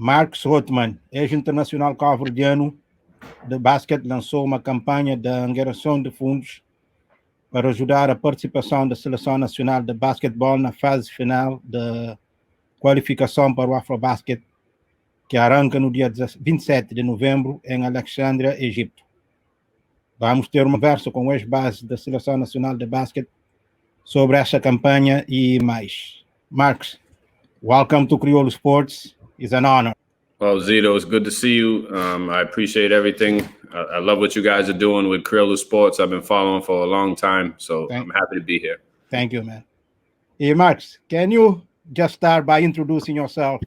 Marques Houtman, ex-internacional cabo-verdiano de basquete, lançou uma campanha de angariação de fundos para ajudar a participação da Seleção Nacional de Basquetebol na fase final da qualificação para o Afrobasket, que arranca no dia 27 de novembro em Alexandria, Egito. Vamos ter uma conversa com o ex-base da Seleção Nacional de Basquete sobre essa campanha e mais. Marques, welcome to Criollo Sports. It's an honor. Well, Zito, it's good to see you. I appreciate everything. I love what you guys are doing with Criollo Sports. I've been following for a long time, so I'm happy to be here. Thank you, man. Hey, Marques, can you just start by introducing yourself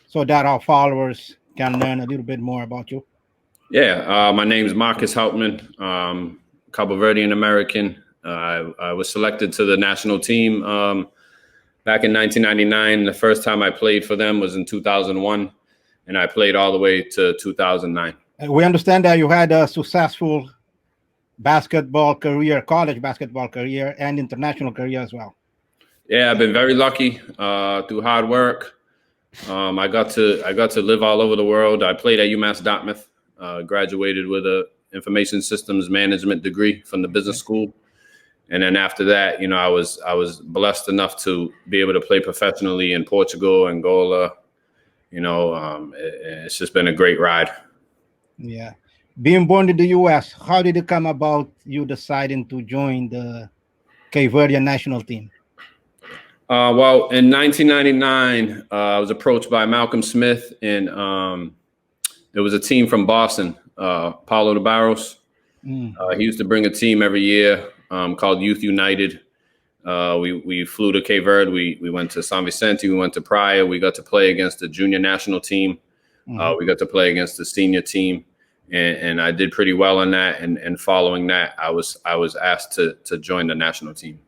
so that our followers can learn a little bit more about you? Yeah, my name is Marques Houtman, cabo-verdian American. I was selected to the national team back in 1999. The first time I played for them was in 2001, and I played all the way to 2009. We understand that you had a successful basketball career, college basketball career, and international career as well. Yeah, I've been very lucky through hard work. I got to live all over the world. I played at UMass Dartmouth. Graduated with a information systems management degree from the business school, and then after that, I was blessed enough to be able to play professionally in Portugal, Angola. It's just been a great ride. Yeah, being born in the U.S., how did it come about you deciding to join the Cape Verdean national team? Well, in 1999, I was approached by Malcolm Smith, and there was a team from Boston, Paulo de Barros. He used to bring a team every year called Youth United. We flew to Cape Verde. We went to San Vicente. We went to Praia. We got to play against the junior national team. We got to play against the senior team, and I did pretty well in that. And following that, I was asked to join the national team.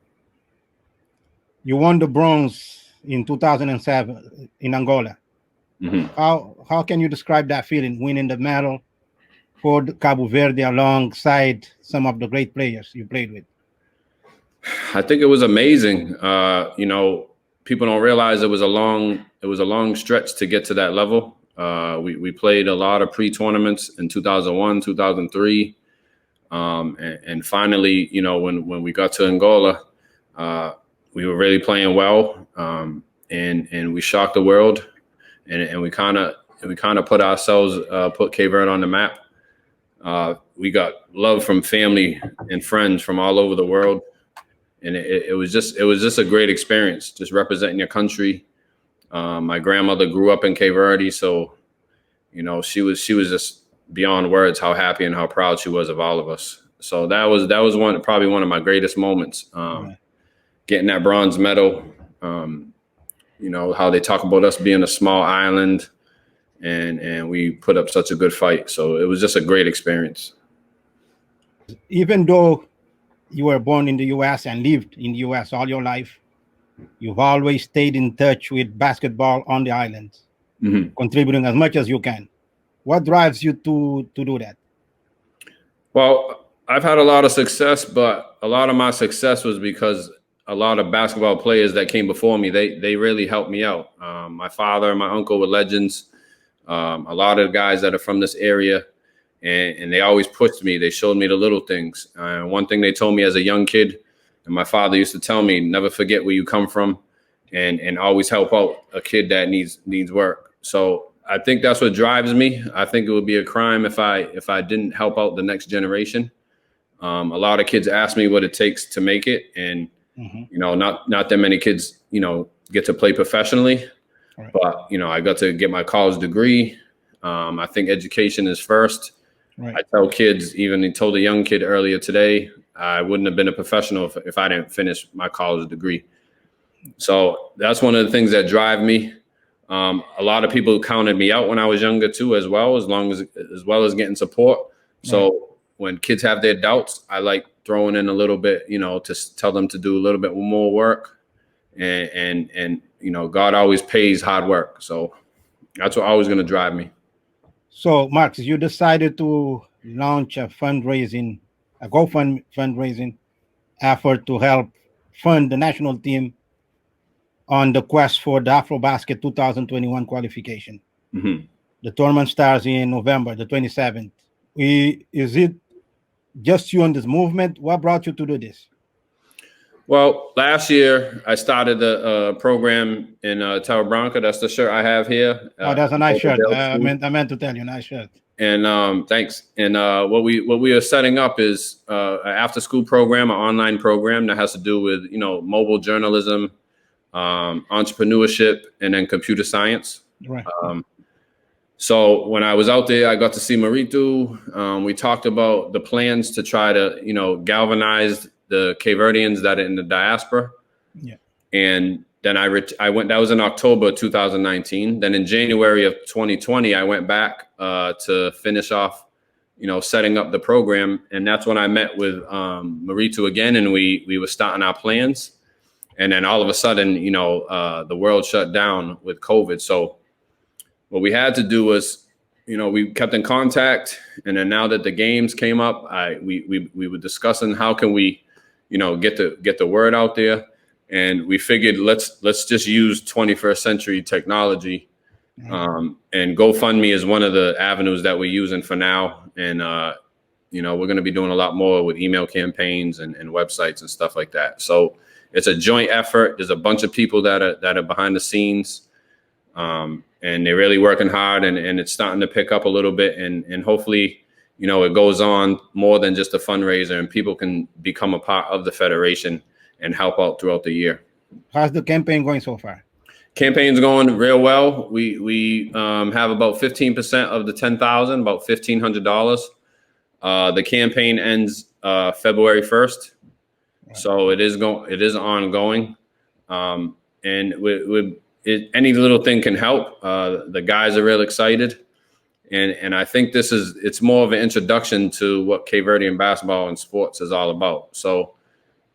You won the bronze in 2007 in Angola. Mm-hmm. How can you describe that feeling, winning the medal for Cabo Verde alongside some of the great players you played with? I think it was amazing. People don't realize it was a long stretch to get to that level. We played a lot of pre-tournaments in 2001, 2003, and finally, when we got to Angola, we were really playing well, and we shocked the world. And we kind of put ourselves, put Cape Verde on the map. We got love from family and friends from all over the world, and it was just a great experience, just representing your country. My grandmother grew up in Cape Verde, so she was just beyond words how happy and how proud she was of all of us. So that was probably one of my greatest moments, getting that bronze medal. How they talk about us being a small island, and we put up such a good fight. So it was just a great experience. Even though you were born in the U.S. and lived in the U.S. all your life, you've always stayed in touch with basketball on the island, contributing as much as you can. What drives you to do that? Well, I've had a lot of success, but a lot of my success was because a lot of basketball players that came before me, they really helped me out. My father and my uncle were legends. A lot of guys that are from this area, and they always pushed me. They showed me the little things. One thing they told me as a young kid, and my father used to tell me, never forget where you come from, and always help out a kid that needs work. So I think that's what drives me. I think it would be a crime if I didn't help out the next generation. A lot of kids ask me what it takes to make it, and not that many kids, get to play professionally, right. But, I got to get my college degree. I think education is first. Right. I told a young kid earlier today, I wouldn't have been a professional if I didn't finish my college degree. So that's one of the things that drive me. A lot of people counted me out when I was younger too, as well as getting support. So when kids have their doubts, I like throwing in a little bit, to tell them to do a little bit more work, and God always pays hard work. So that's what always going to drive me. So Marques, you decided to launch a GoFundMe fundraising effort to help fund the national team on the quest for the AfroBasket 2021 qualification. Mhm. The tournament starts in November, the 27th. Is it just you on this movement? What brought you to do this? Well, last year I started the program in Tower Bronca. That's the shirt I have here. Oh, that's a nice shirt. I School. meant to tell you, nice shirt. And thanks. And what we are setting up is an after school program, an online program that has to do with mobile journalism, entrepreneurship, and then computer science. Right. So when I was out there, I got to see Maritu. We talked about the plans to try to galvanize the cabo-verdians that are in the diaspora. Yeah. And then I went. That was in October 2019. Then in January of 2020, I went back to finish off, setting up the program. And that's when I met with Maritu again, and we were starting our plans. And then all of a sudden, the world shut down with COVID. So what we had to do was, we kept in contact. And then now that the games came up, we were discussing how can we, get the word out there. And we figured let's just use 21st century technology. And GoFundMe is one of the avenues that we're using for now. And, we're going to be doing a lot more with email campaigns and websites and stuff like that. So it's a joint effort. There's a bunch of people that are behind the scenes. And they're really working hard, and it's starting to pick up a little bit. And hopefully, it goes on more than just a fundraiser, and people can become a part of the federation and help out throughout the year. How's the campaign going so far? Campaign's going real well. We have about 15% of the 10,000, about $1,500. The campaign ends February 1st, right. So it is ongoing, and any little thing can help. The guys are real excited, and I think it's more of an introduction to what Cape Verdean basketball and sports is all about. So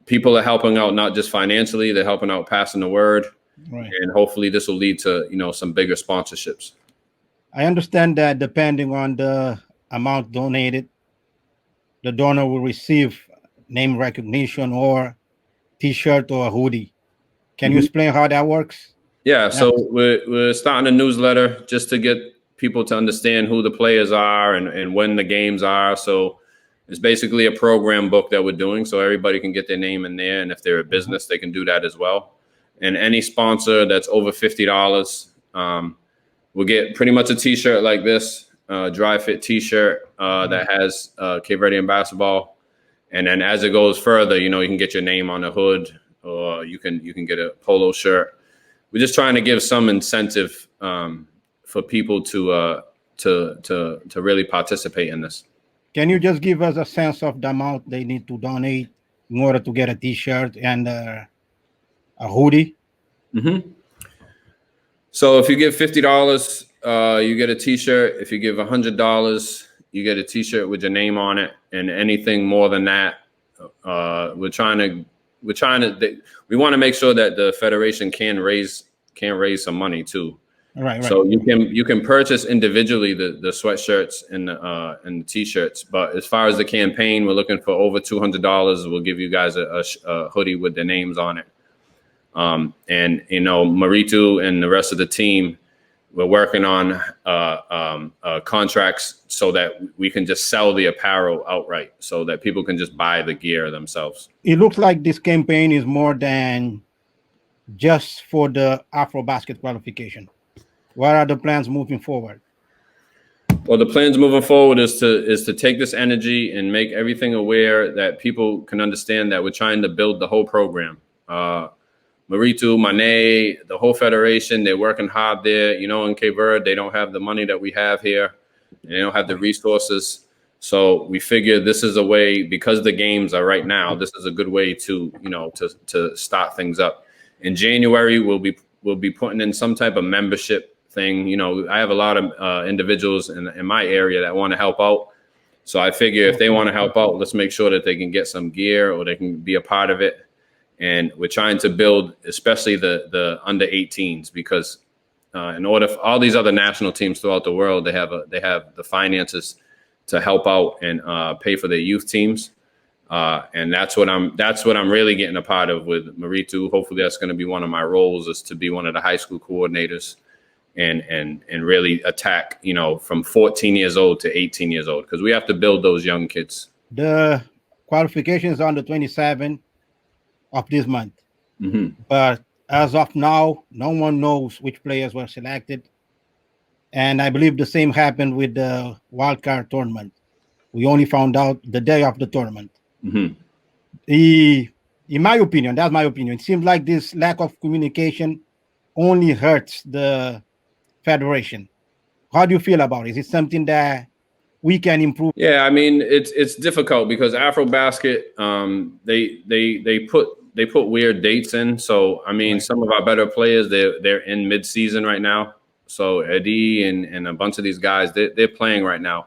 people are helping out, not just financially, they're helping out passing the word. Right. And hopefully this will lead to, some bigger sponsorships. I understand that depending on the amount donated, the donor will receive name recognition or T-shirt or a hoodie. Can you explain how that works? Yeah, so we're starting a newsletter just to get people to understand who the players are and when the games are. So it's basically a program book that we're doing, so everybody can get their name in there. And if they're a business, they can do that as well. And any sponsor that's over $50 will get pretty much a T-shirt like this, dry fit T-shirt that has Cape Verdean basketball. And then as it goes further, you can get your name on the hood, or you can get a polo shirt. We're just trying to give some incentive for people to really participate in this. Can you just give us a sense of the amount they need to donate in order to get a T-shirt and a hoodie? Mm-hmm. So if you give $50, you get a T-shirt. If you give $100, you get a T-shirt with your name on it. And anything more than that, we want to make sure that the federation can raise some money too. Right. So you can purchase individually the sweatshirts and the T-shirts, but as far as the campaign, we're looking for over $200. We'll give you guys a hoodie with their names on it. And Maritu and the rest of the team, we're working on contracts so that we can just sell the apparel outright, so that people can just buy the gear themselves. It looks like this campaign is more than just for the Afro basket qualification. What are the plans moving forward? Well, the plans moving forward is to take this energy and make everything aware, that people can understand that we're trying to build the whole program. Maritu, Mane, the whole federation, they're working hard there. In Cape Verde, they don't have the money that we have here. They don't have the resources. So we figure this is a way, because the games are right now, this is a good way to start things up. In January, we'll be putting in some type of membership thing. I have a lot of individuals in my area that want to help out. So I figure if they want to help out, let's make sure that they can get some gear or they can be a part of it. And we're trying to build, especially the under 18s, because in order for all these other national teams throughout the world, they have the finances to help out and pay for their youth teams. And that's what I'm really getting a part of with Maritu. Hopefully that's going to be one of my roles, is to be one of the high school coordinators and really attack, from 14 years old to 18 years old, because we have to build those young kids. The qualification is on the 27th of this month. But as of now, no one knows which players were selected. And I believe the same happened with the wildcard tournament. We only found out the day of the tournament. In my opinion, that's my opinion, it seems like this lack of communication only hurts the federation. How do you feel about it? Is it something that we can improve? Yeah, I mean, it's difficult because AfroBasket, they put weird dates in. So I mean, some of our better players, they're in mid-season right now. So Eddie and a bunch of these guys, they're playing right now.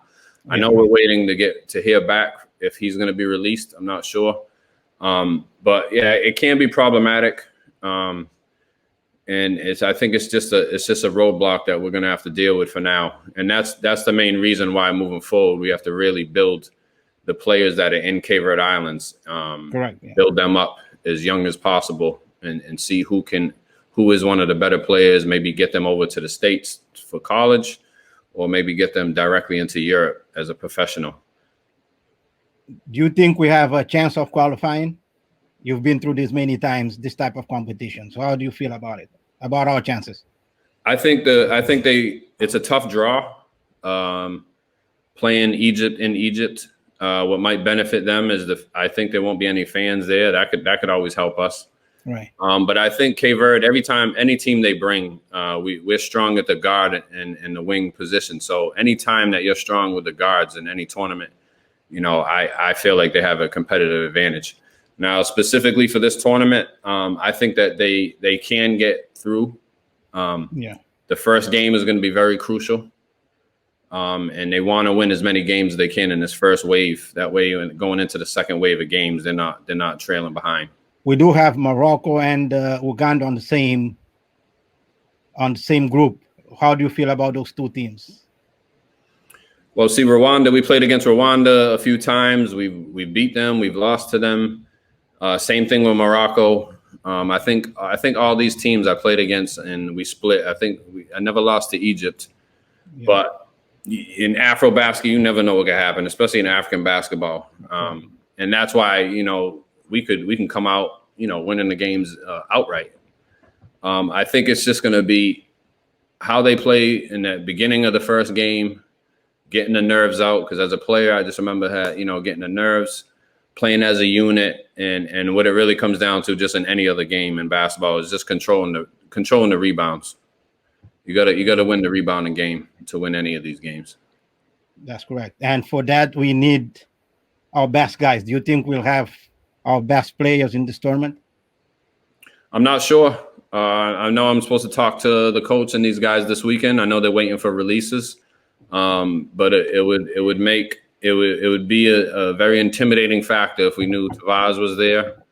I know we're waiting to hear back if he's going to be released. I'm not sure. But yeah, it can be problematic. And I think it's just a roadblock that we're going to have to deal with for now. And that's the main reason why moving forward, we have to really build the players that are in Cape Verde Islands, build them up as young as possible and see who is one of the better players, maybe get them over to the States for college, or maybe get them directly into Europe as a professional. Do you think we have a chance of qualifying? You've been through this many times, this type of competition. So how do you feel about it, about our chances? I think it's a tough draw. Playing Egypt in Egypt, what might benefit them is I think there won't be any fans there. That could always help us. Right. But I think Cape Verde, any team they bring, we're strong at the guard and the wing position. So anytime that you're strong with the guards in any tournament, I feel like they have a competitive advantage. Now, specifically for this tournament, I think that they can get through. The first game is going to be very crucial. And they want to win as many games as they can in this first wave. That way, going into the second wave of games, they're not trailing behind. We do have Morocco and Uganda on the same group. How do you feel about those two teams? Well, see, Rwanda, we played against Rwanda a few times. We beat them. We've lost to them. Same thing with Morocco. I think all these teams I played against and we split. I never lost to Egypt, but in AfroBasket, you never know what could happen, especially in African basketball. And that's why we can come out winning the games outright. I think it's just going to be how they play in the beginning of the first game, getting the nerves out. Because as a player, I just remember getting the nerves, playing as a unit, and what it really comes down to, just in any other game in basketball, is just controlling the rebounds. You gotta win the rebounding game to win any of these games. That's correct. And for that, we need our best guys. Do you think we'll have our best players in this tournament? I'm not sure. I know I'm supposed to talk to the coach and these guys this weekend. I know they're waiting for releases, but it would be a very intimidating factor if we knew Tavaz was there,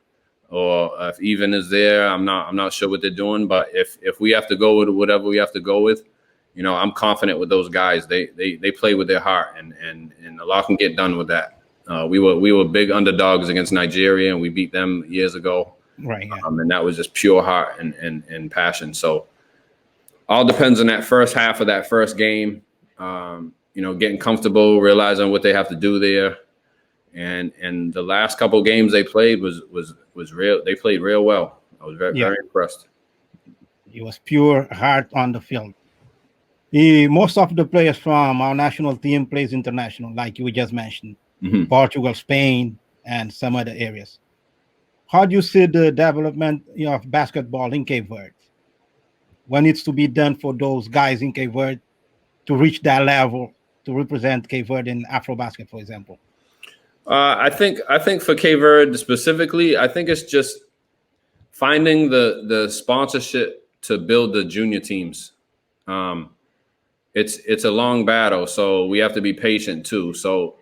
or if Even is there. I'm not sure what they're doing, but if we have to go with whatever we have to go with, I'm confident with those guys. They play with their heart, and a lot can get done with that. We were big underdogs against Nigeria, and we beat them years ago. Right. Yeah. And that was just pure heart and passion. So all depends on that first half of that first game. Getting comfortable, realizing what they have to do there, and the last couple of games they played was real. They played real well. I was very impressed. It was pure heart on the field. Most of the players from our national team plays international, like you just mentioned, Portugal, Spain, and some other areas. How do you see the development of basketball in Cape Verde? What needs to be done for those guys in Cape Verde to reach that level to represent Cape Verde in AfroBasket, for example? I think for Cape Verde specifically, I think it's just finding the sponsorship to build the junior teams. It's a long battle, so we have to be patient too. So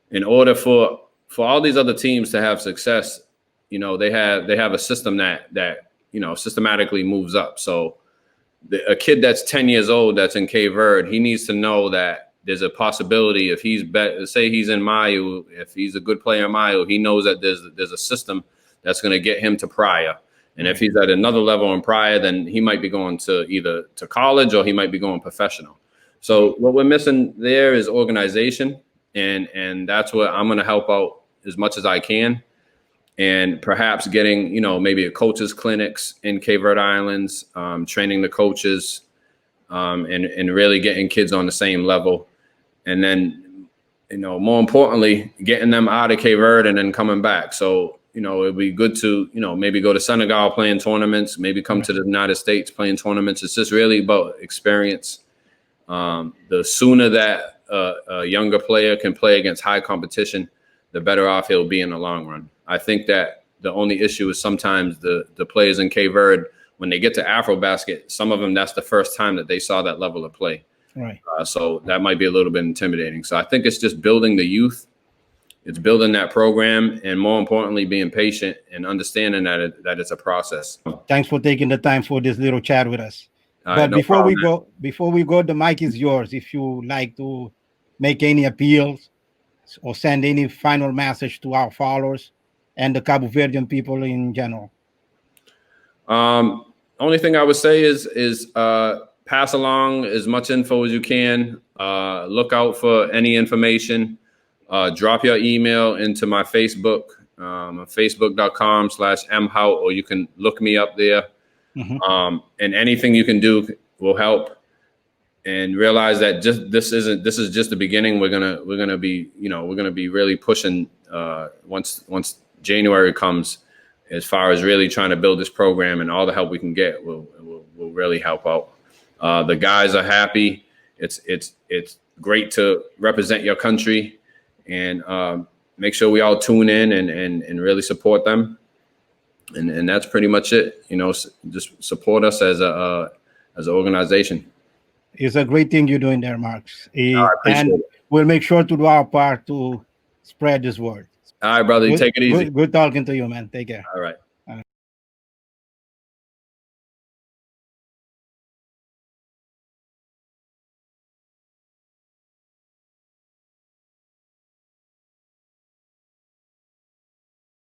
in order for all these other teams to have success, they have a system that systematically moves up. So a kid that's 10 years old that's in Cape Verde, he needs to know that there's a possibility if say he's in Mayu, if he's a good player in Mayu, he knows that there's a system that's going to get him to Praia. And if he's at another level and prior, then he might be going to either to college or he might be going professional. So what we're missing there is organization. And that's what I'm going to help out as much as I can. And perhaps getting, maybe a coaches clinics in Cape Verde Islands, training the coaches, and really getting kids on the same level. And then, more importantly, getting them out of Cape Verde and then coming back. So, it'd be good to, maybe go to Senegal playing tournaments, maybe come to the United States playing tournaments. It's just really about experience. The sooner that a younger player can play against high competition, the better off he'll be in the long run. I think that the only issue is sometimes the players in Cape Verde, when they get to Afrobasket, some of them, that's the first time that they saw that level of play. Right. So that might be a little bit intimidating. So I think it's just building the youth. It's building that program, and more importantly, being patient and understanding that it's a process. Thanks for taking the time for this little chat with us. But No before problem, we go, the mic is yours. If you like to make any appeals or send any final message to our followers and the Cabo Verdean people in general. Only thing I would say is pass along as much info as you can. Look out for any information. Drop your email into my Facebook, facebook.com/mhout, or you can look me up there. Mm-hmm. And anything you can do will help. And realize that this is just the beginning. We're gonna be really pushing once January comes, as far as really trying to build this program, and all the help we can get will really help out. The guys are happy. It's great to represent your country, and make sure we all tune in and really support them. And that's pretty much it. Just support us as an organization. It's a great thing you're doing there, Marques. I appreciate it. We'll make sure to do our part to spread this word. All right, brother. You take it easy. Good talking to you, man. Take care. All right.